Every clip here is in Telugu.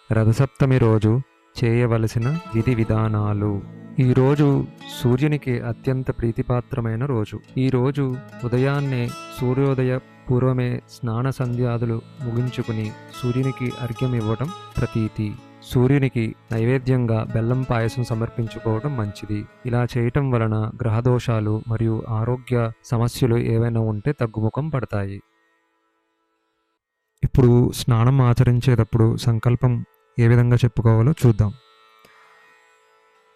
రథసప్తమి రోజు చేయవలసిన విధి విధానాలు. ఈరోజు సూర్యునికి అత్యంత ప్రీతిపాత్రమైన రోజు. ఈరోజు ఉదయాన్నే సూర్యోదయ పూర్వమే స్నాన సంధ్యాదులు ముగించుకుని సూర్యునికి అర్ఘ్యం ఇవ్వటం ప్రతీతి. సూర్యునికి నైవేద్యంగా బెల్లం పాయసం సమర్పించుకోవడం మంచిది. ఇలా చేయటం వలన గ్రహదోషాలు మరియు ఆరోగ్య సమస్యలు ఏవైనా ఉంటే తగ్గుముఖం పడతాయి. ఇప్పుడు స్నానం ఆచరించేటప్పుడు సంకల్పం ఏ విధంగా చెప్పుకోవాలో చూద్దాం.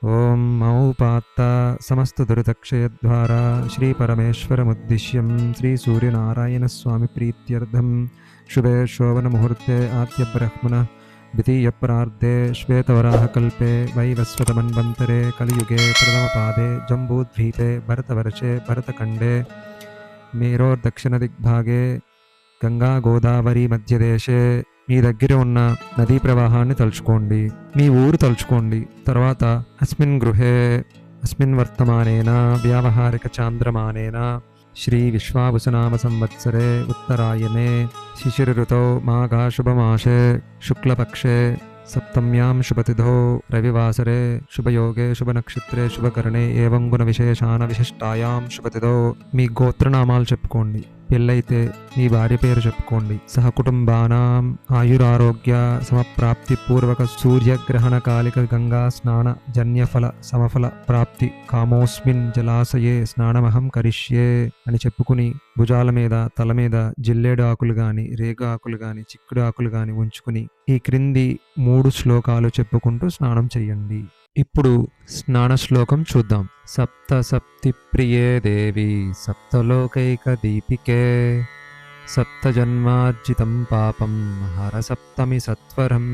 ఓం మౌపాత్త సమస్త దురితక్షయద్వారా శ్రీ పరమేశ్వరముద్దిశ్యం శ్రీ సూర్యనారాయణ స్వామి ప్రీత్యర్థం శుభే శోభన ముహూర్తే ఆద్య బ్రహ్మణ ద్వితీయ ప్రార్ధే శ్వేతవరాహకల్పే వైవస్వతమన్వంతరే కలియుగే ప్రథమపాదే జంబూద్వీపే భరతవర్షే భరతఖండే మేరోర్దక్షిణ దిగ్భాగే గంగా గోదావరి మధ్యదేశే. మీ దగ్గర ఉన్న నదీ ప్రవాహాన్ని తలుచుకోండి, మీ ఊరు తలుచుకోండి. తర్వాత అస్మిన్ గృహే అస్మిన్ వర్తమానేన వ్యావహారిక చాంద్రమానేన శ్రీ విశ్వావసునామ సంవత్సరే ఉత్తరాయణే శిశిర ఋతౌ మాఘా శుభమాసే శుక్లపక్షే సప్తమ్యాం శుభతిథౌ రవివాసరే శుభయోగే శుభనక్షత్రే శుభకరణే ఏవం గుణ విశేషాన విశిష్టాయాం శుభతిథౌ. మీ గోత్రనామాలు చెప్పుకోండి. పెళ్ళైతే మీ భార్య పేరు చెప్పుకోండి. సహకుటుంబానాం ఆయురారోగ్య సమప్రాప్తి పూర్వక సూర్యగ్రహణ కాలిక గంగా స్నాన జన్యఫల సమఫల ప్రాప్తి కామోస్మిన్ జలాశయే స్నానమహం కరిష్యే అని చెప్పుకుని భుజాల మీద తల మీద జిల్లేడు ఆకులు గాని రేగు ఆకులు గాని చిక్కుడు ఆకులు గాని ఉంచుకుని ఈ క్రింది 3 శ్లోకాలు చెప్పుకుంటూ స్నానం చెయ్యండి. ఇప్పుడు స్నాన శ్లోకం చూద్దాం. సప్త సప్తి ప్రియే దేవి సప్తలోకైక దీపికే సప్త జన్మార్జితం పాపం హర సప్తమి సత్వరం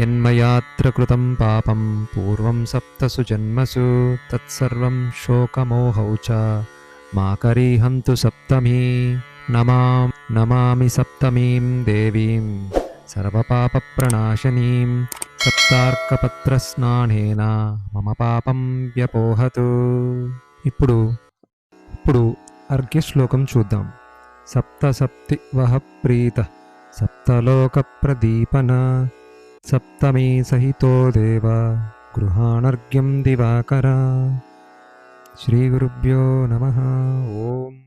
యన్మయాత్ర కృతం పాపం పూర్వం సప్తసు జన్మసు తత్సర్వం శోకమోహౌ చ మాకరీహంతు సప్తమీ. నమామి సప్తమీం దేవీం సర్వపాప ప్రణాశనీం సప్తార్కపత్ర స్నానేన మమ పాపం వ్యపోహతు. ఇప్పుడు అర్ఘ్య శ్లోకం చూద్దాం. సప్త సప్తి వహ ప్రీత సప్తలోక ప్రదీపన సప్తమీ సహితో దేవ గృహాణర్ఘ్యం దివాకర. శ్రీ గురుభ్యో నమః. ఓం